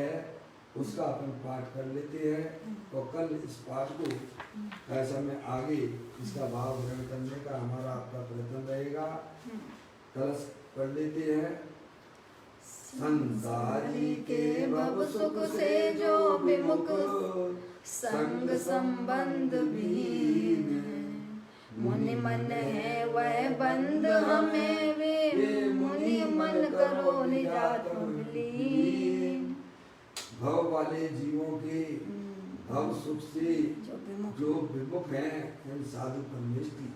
उसका अपन पाठ कर लेते हैं और कल इस पाठ को ऐसा में आगे इसका भाव ग्रहण करने का हमारा आपका प्रयत्न रहेगा। कलश पढ़ लेते हैं। संसारी के भव सुख से जो विमुख संग संबंध विहीन, मुनि मन है वह बंद हमें वे मुनि मन करो निजात लीन। भव वाले जीवों के भव सुख से जो विमुख हैं इन साधु परमेष्ठी,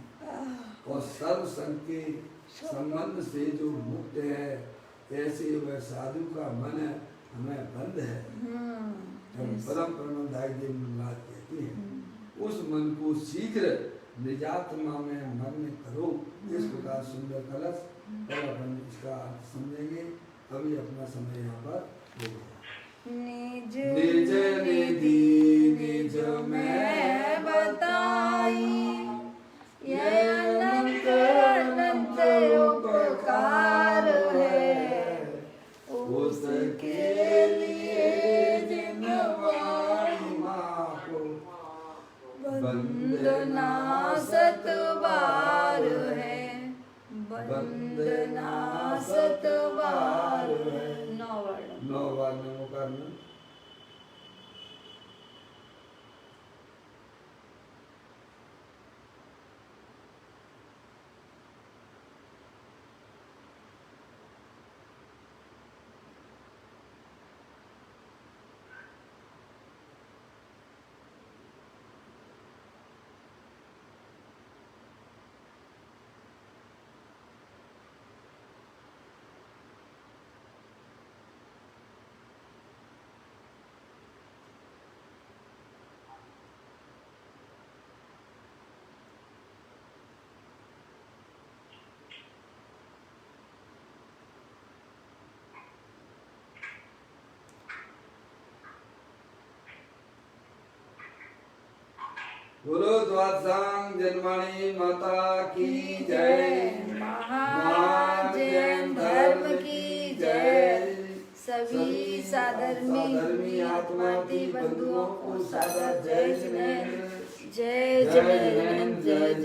और सर्व संग के संबंध से जो मुक्त है ऐसे वह साधु का मन हमें बंद है। हम परम प्रबंधाई देव मुनिराज कहते हैं उस मन को शीघ्र निजात्मा में मग्न करो। इस प्रकार सुंदर कलश और अपन इसका अर्थ समझेंगे। अभी अपना समय यहाँ पर होगा। निज निज निधि निज में बताई यह अनंत अनंत उपकार है, उसके लिए जिन वाणी माँ को वंदना सतबार है, वंदना सतबार है। 9 बार नमो करना। बोलो द्वादशांग जन्माणी माता की जय, महाजैन धर्म की जय। सभी साधर्मी आत्माती बंधुओं को सादर जय जिनेन्द्र, जय जिनेन्द्र, जय